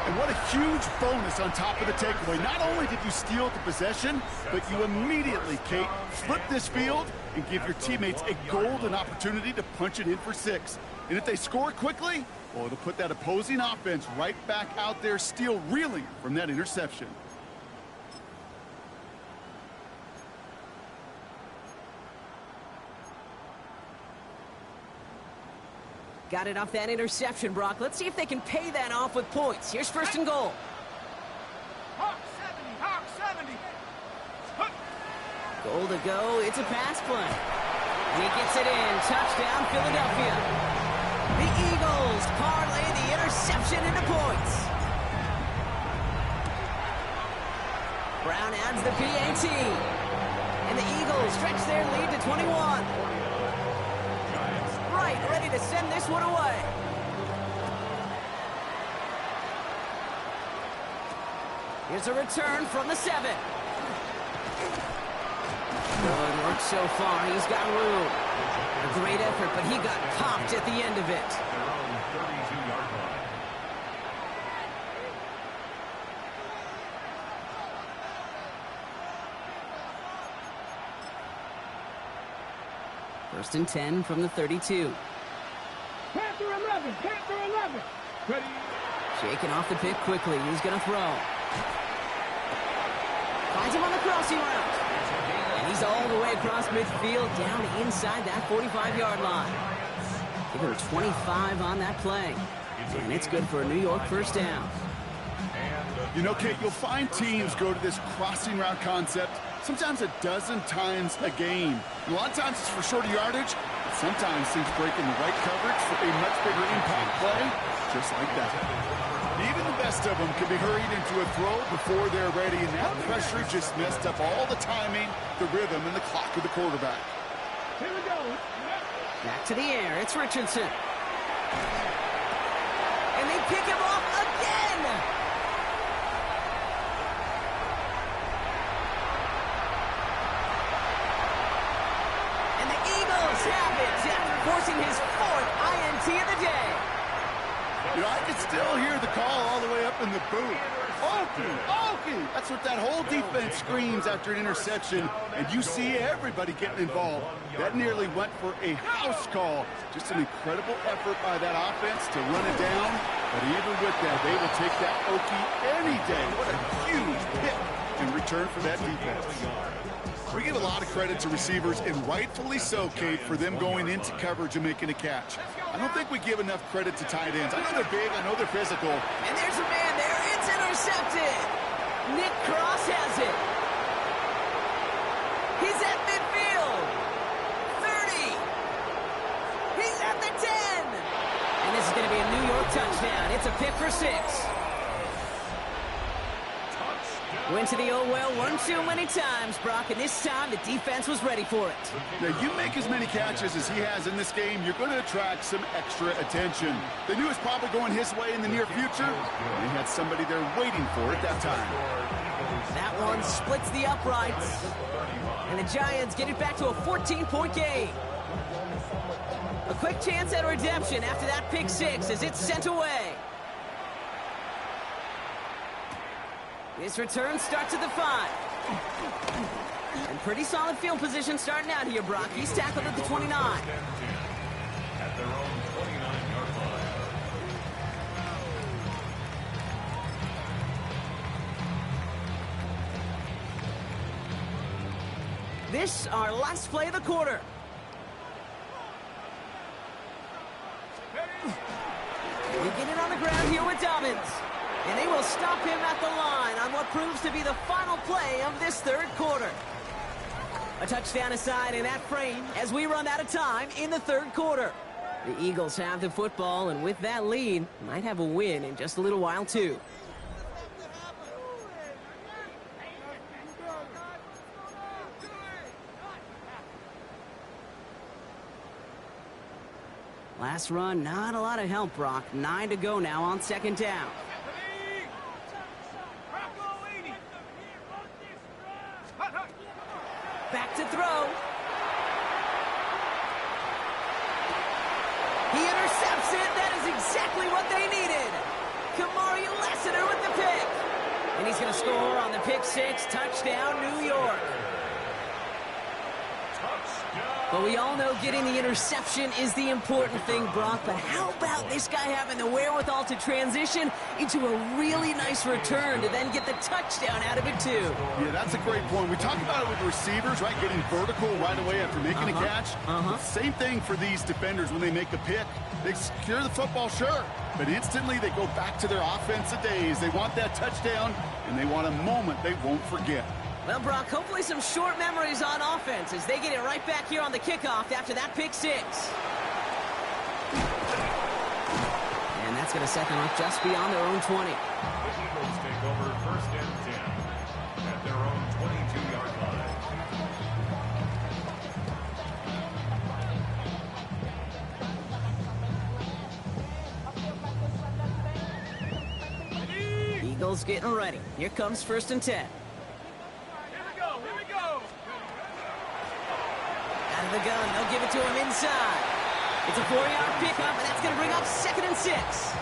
And what a huge bonus on top of the takeaway. Not only did you steal the possession, but you immediately, Kate, flip this field and give your teammates a golden opportunity to punch it in for 6. And if they score quickly, well, it'll put that opposing offense right back out there still reeling from that interception. Got it off that interception, Brock. Let's see if they can pay that off with points. Here's 1st and goal. Hawk 70, Hawk 70. Goal to go. It's a pass play. And he gets it in. Touchdown, Philadelphia. The Eagles parlay the interception into points. Brown adds the PAT. And the Eagles stretch their lead to 21. Right, ready to send this one away. Here's a return from the 7. Good work so far. He's got room. A great effort, but he got popped at the end of it. Their own 32-yard line. First and 10 from the 32. Panther 11. Panther 11. Ready. Shaking off the pick quickly. He's going to throw. Finds him on the crossing route. And he's all the way across midfield, down inside that 45-yard line. Give her 25 on that play. And it's good for a New York first down. You know, Kate, you'll find teams go to this crossing route concept sometimes a dozen times a game. A lot of times it's for shorter yardage. Sometimes things break in the right coverage for a much bigger impact play, just like that. Even the best of them can be hurried into a throw before they're ready, and that pressure just messed up all the timing, the rhythm, and the clock of the quarterback. Here we go. Back to the air. It's Richardson. And they pick him off again. And the Eagles have it after forcing his 4th INT of the day. You know, I can still hear the call all the way up in the booth. Okie, Okie! That's what that whole defense screams after an interception, and you see everybody getting involved. That nearly went for a house call. Just an incredible effort by that offense to run it down, but even with that, they will take that Okie any day. What a huge pick in return for that defense. We give a lot of credit to receivers, and rightfully so, Kate, for them going into coverage and making a catch. I don't think we give enough credit to tight ends. I know they're big, I know they're physical. And there's a man there. It's intercepted. Nick Cross has it. He's at midfield. 30. He's at the 10. And this is going to be a New York touchdown. It's a pick for 6. Went to the old well one too many times, Brock, and this time the defense was ready for it. Now, you make as many catches as he has in this game, you're going to attract some extra attention. They knew it was probably going his way in the near future, and they had somebody there waiting for it that time. That one splits the uprights, and the Giants get it back to a 14-point game. A quick chance at redemption after that pick 6 as it's sent away. This return starts at the 5. And pretty solid field position starting out here, Brock. He's tackled at the 29. At their own 29-yard line. This our last play of the quarter. We get it on the ground here with Dobbins. And they will stop him at the line on what proves to be the final play of this 3rd quarter. A touchdown aside in that frame as we run out of time in the 3rd quarter. The Eagles have the football, and with that lead, might have a win in just a little while, too. Last run, not a lot of help, Brock. 9 to go now on 2nd down. Back to throw. He intercepts it. That is exactly what they needed. Kamari Lassiter with the pick. And he's going to score on the pick 6. Touchdown, New York. But we all know getting the interception is the important thing, Brock. But how about this guy having the wherewithal to transition into a really nice return to then get the touchdown out of it, too? Yeah, that's a great point. We talk about it with receivers, right? Getting vertical right away after making a catch. Same thing for these defenders when they make a pick. They secure the football, sure. But instantly they go back to their offensive days. They want that touchdown, and they want a moment they won't forget. Well, Brock, hopefully some short memories on offense as they get it right back here on the kickoff after that pick 6. And that's going to set them up just beyond their own 20. The Eagles take over 1st and 10 at their own 22-yard line. Eagles getting ready. Here comes 1st and 10. Out of the gun, they'll give it to him inside. It's a 4-yard pickup, and that's going to bring up 2nd and 6.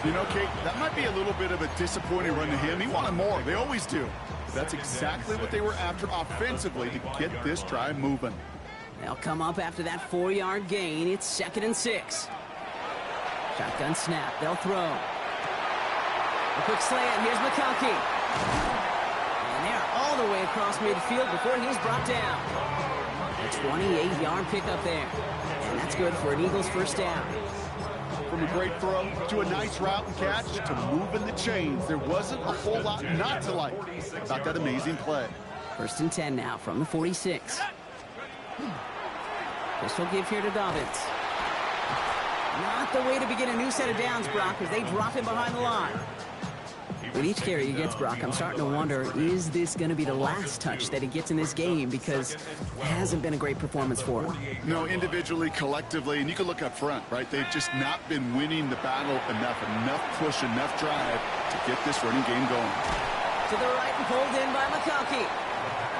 You know, Kate, that might be a little bit of a disappointing run to him. He wanted more. They always do. But that's exactly what they were after offensively to get this drive moving. They'll come up after that 4-yard gain. It's 2nd and 6. Shotgun snap. They'll throw. A quick slant. Here's McConkey. And they're all the way across midfield before he's brought down. A 28-yard pickup there. And that's good for an Eagles first down. From a great throw to a nice route and catch to moving the chains, there wasn't a whole lot not to like about that amazing play. 1st and 10 now from the 46. Pistol give here to Dobbins. Not the way to begin a new set of downs, Brock, as they drop him behind the line. With each carry he gets, Brock, I'm starting to wonder, is this going to be the last touch that he gets in this game? Because it hasn't been a great performance for him. No, individually, collectively, and you can look up front, right? They've just not been winning the battle enough push, enough drive to get this running game going. To the right and pulled in by McConkey.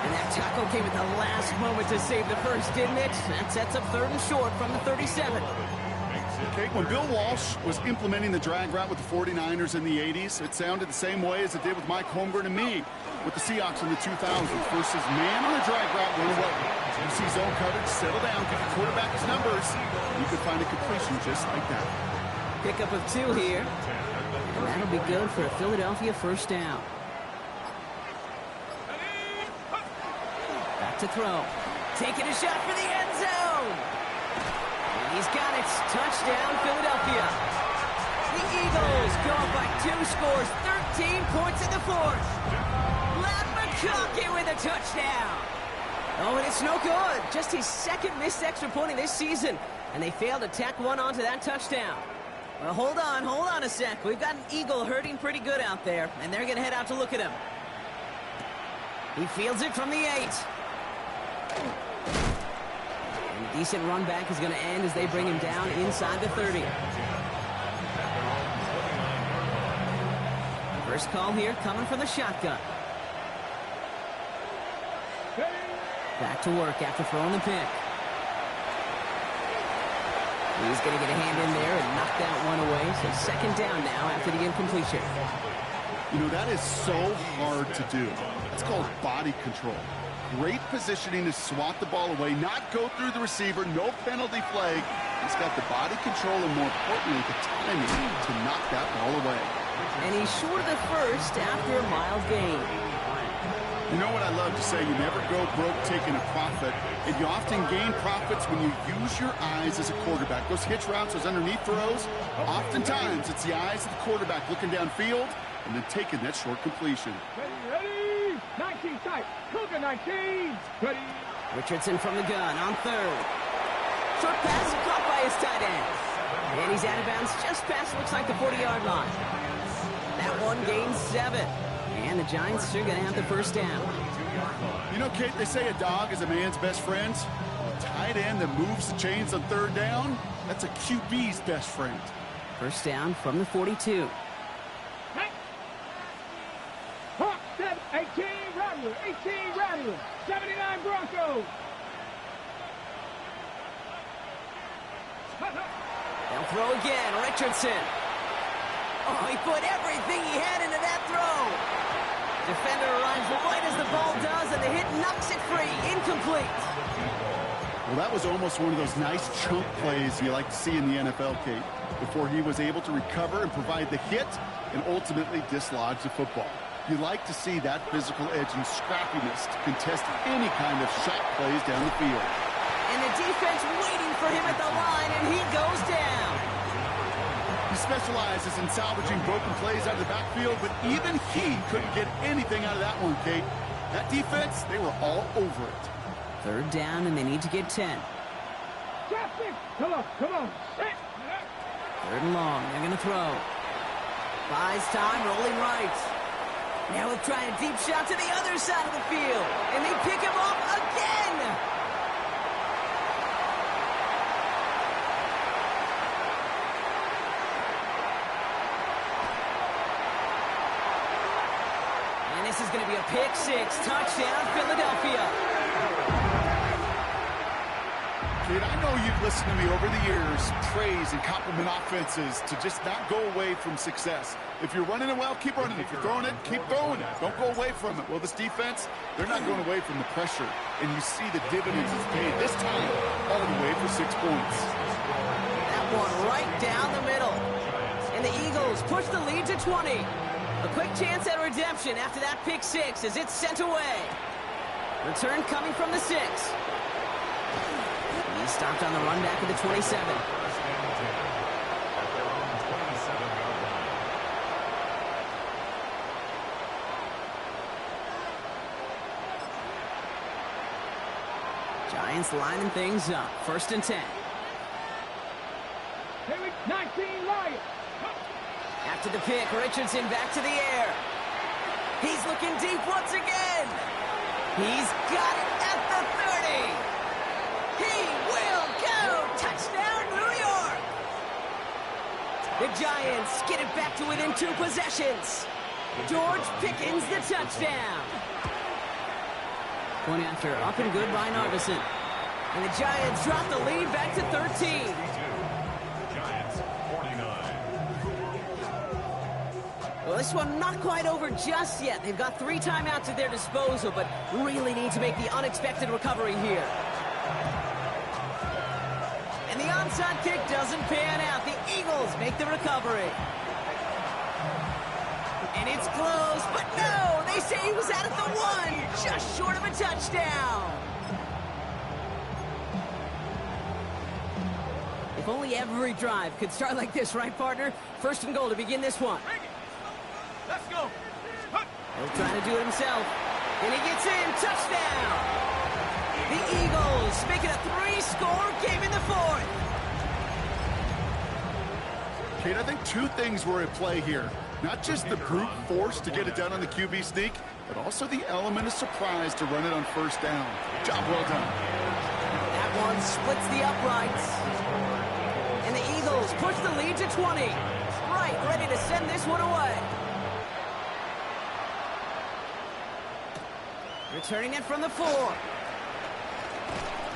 And that tackle came at the last moment to save the first, didn't it? That sets up 3rd and short from the 37. Okay, when Bill Walsh was implementing the drag route with the 49ers in the 80s, it sounded the same way as it did with Mike Holmgren and me with the Seahawks in the 2000s versus man on the drag route one away. You see zone coverage, settle down, give the quarterback his numbers. You could find a completion just like that. Pickup of 2 here. And that'll be good for a Philadelphia first down. Back to throw. Taking a shot for the end zone. He's got it. Touchdown, Philadelphia. The Eagles go up by 2 scores, 13 points in the 4th. Lat McConkey with a touchdown. Oh, and it's no good. Just his 2nd missed extra point of this season. And they failed to tack one onto that touchdown. Well, hold on a sec. We've got an Eagle hurting pretty good out there, and they're going to head out to look at him. He fields it from the 8. A decent run back is going to end as they bring him down inside the 30. First call here coming from the shotgun. Back to work after throwing the pick. He's going to get a hand in there and knock that one away. So 2nd down now after the incompletion. You know, that is so hard to do. It's called body control. Great positioning to swat the ball away, not go through the receiver, no penalty flag. He's got the body control and, more importantly, the timing to knock that ball away. And he's short of the first after a mild gain. You know what I love to say? You never go broke taking a profit, and you often gain profits when you use your eyes as a quarterback. Those hitch routes, those underneath throws, oftentimes it's the eyes of the quarterback looking downfield and then taking that short completion. Ready? 19 tight. Cougar 19. Ready? Richardson from the gun on 3rd. Short pass caught by his tight end. And he's out of bounds just past, looks like, the 40-yard line. That one gains 7. And the Giants are going to have the first down. You know, Kate, they say a dog is a man's best friend. A tight end that moves the chains on 3rd down, that's a QB's best friend. First down from the 42. 18 Rattler. 18 Rattler. 79 Broncos. They'll throw again. Richardson. Oh, he put everything he had into that throw. Defender arrives right as the ball does, and the hit knocks it free. Incomplete. Well, that was almost one of those nice chunk plays you like to see in the NFL, Kate, before he was able to recover and provide the hit and ultimately dislodge the football. You like to see that physical edge and scrappiness to contest any kind of shot plays down the field. And the defense waiting for him at the line, and he goes down. He specializes in salvaging broken plays out of the backfield, but even he couldn't get anything out of that one, Kate. That defense, they were all over it. 3rd down, and they need to get 10. Come on. 3rd and long. They're going to throw. Buys time, rolling right. Now we'll try a deep shot to the other side of the field. And they pick him off again. And this is going to be a pick 6. Touchdown, Philadelphia. Kate, I know you've listened to me over the years, praise and compliment offenses to just not go away from success. If you're running it well, keep running it. If you're throwing it, keep throwing it. Don't go away from it. Well, this defense, they're not going away from the pressure. And you see the dividends it's paid this time all the way for 6 points. That one right down the middle. And the Eagles push the lead to 20. A quick chance at redemption after that pick six as it's sent away. Return coming from the 6. He stopped on the run back at the 27. First and 10 at their own 27-yard line. Giants lining things up. First and 10. Here we 19 Lions. After the pick, Richardson back to the air. He's looking deep once again. He's got it at the 30. He will go. Touchdown, New York. The Giants get it back to within 2 possessions. George Pickens the touchdown. Point after up and good by Narveson. And the Giants drop the lead back to 13. Giants 49. Well, this one not quite over just yet. They've got 3 timeouts at their disposal, but really need to make the unexpected recovery here. And the onside kick doesn't pan out. The Eagles make the recovery. And it's close, but no! They say he was out at the 1, just short of a touchdown. If only every drive could start like this, right, partner? First and goal to begin this one. Let's go. He'll try to do it himself. And he gets in. Touchdown! The Eagles make it a 3-score game in the 4th. Kate, I think 2 things were at play here. Not just the brute force to get it done on the QB sneak, but also the element of surprise to run it on first down. Job well done. That one splits the uprights. And the Eagles push the lead to 20. Right, ready to send this one away. Returning it from the 4.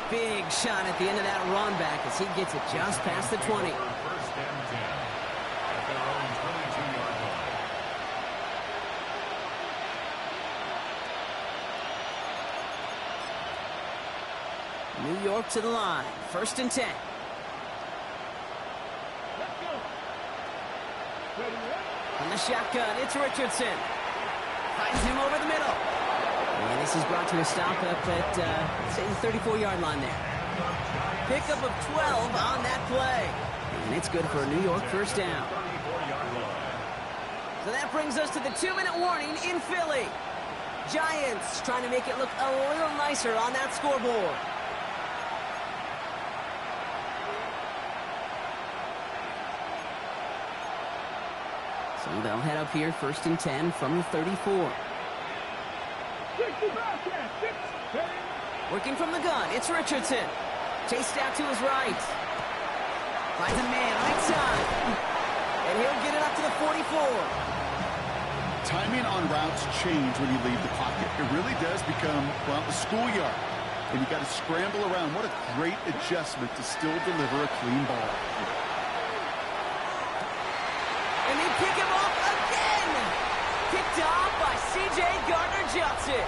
Big shot at the end of that run back as he gets it just past the 20. First and 10 at their own 22-yard line. New York to the line. First and 10. Let's go. Ready, ready. On the shotgun, it's Richardson. Finds him over the middle. And this is brought to a stop up at, say, the 34-yard line there. Pickup of 12 on that play. And it's good for a New York first down. 34-yard line. So that brings us to the 2-minute warning in Philly. Giants trying to make it look a little nicer on that scoreboard. So they'll head up here first and 10 from the 34. 65 catch. 6. Working from the gun, it's Richardson. Chased out to his right. Finds a man right side. And he'll get it up to the 44. Timing on routes change when you leave the pocket. It really does become, well, a schoolyard. And you got to scramble around. What a great adjustment to still deliver a clean ball. And they pick him off again. Picked off by C.J. Gardner-Johnson.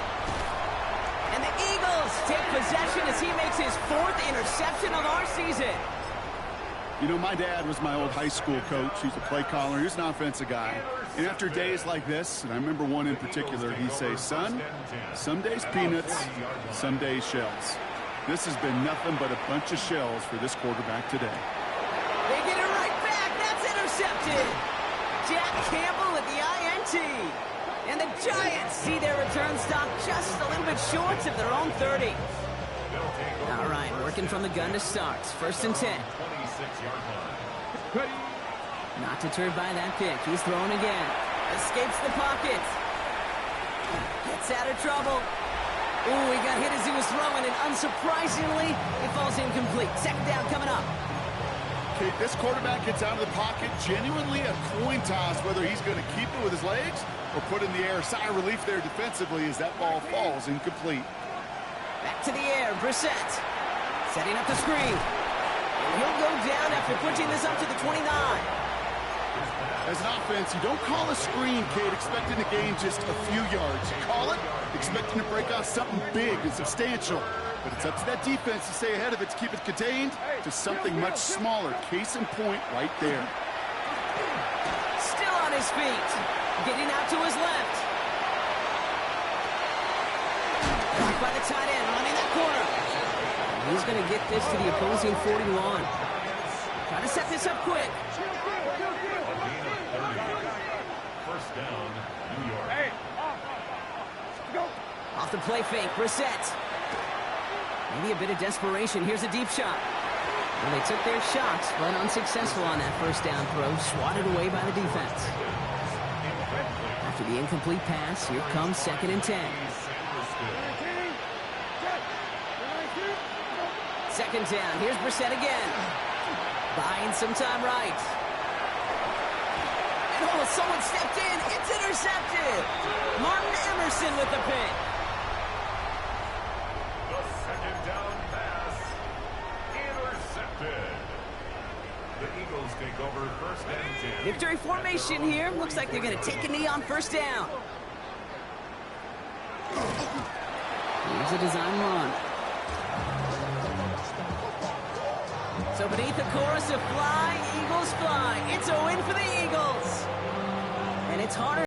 And the Eagles take possession as he makes his 4th interception of our season. You know, my dad was my old high school coach. He's a play caller. He's an offensive guy. And after days like this, and I remember one in particular, he'd say, son, some days peanuts, some days shells. This has been nothing but a bunch of shells for this quarterback today. They get it right back. That's intercepted. Jack Campbell with the INT. And the Giants see their return stop just a little bit short of their own 30. All right, working from the gun to start. First and 10. 26-yard line. Ready. Not deterred by that pick. He's throwing again. Escapes the pocket. Gets out of trouble. Ooh, he got hit as he was throwing, and unsurprisingly, it falls incomplete. Second down coming up. Okay, this quarterback gets out of the pocket, genuinely a coin toss whether he's going to keep it with his legs or put in the air. Sigh of relief there defensively as that ball falls incomplete. Back to the air, Brissett. Setting up the screen. And he'll go down after pushing this up to the 29. As an offense, you don't call a screen, Kate, expecting to gain just a few yards. You call it expecting to break out something big and substantial. But it's up to that defense to stay ahead of it, to keep it contained to something much smaller. Case in point right there. Still on his feet. Getting out to his left. Blocked by the tight end, running that corner. He's going to get this to the opposing 41. Trying to set this up quick. First down, New York. Hey, go. Off the play fake, Brissett. Maybe a bit of desperation. Here's a deep shot. Well, they took their shots, but unsuccessful on that first down throw. Swatted away by the defense. After the incomplete pass, here comes 2nd and 10. 2nd down. Here's Brissett again. Buying some time right. And oh, someone stepped in. It's intercepted. Martin Emerson with the pick. The 2nd down pass intercepted. The Eagles take over 1st and 10. Victory formation here. Looks like they're going to take a knee on 1st down. Here's a design run. So beneath the chorus of fly, Eagles fly. It's a win for the Eagles. And it's harder.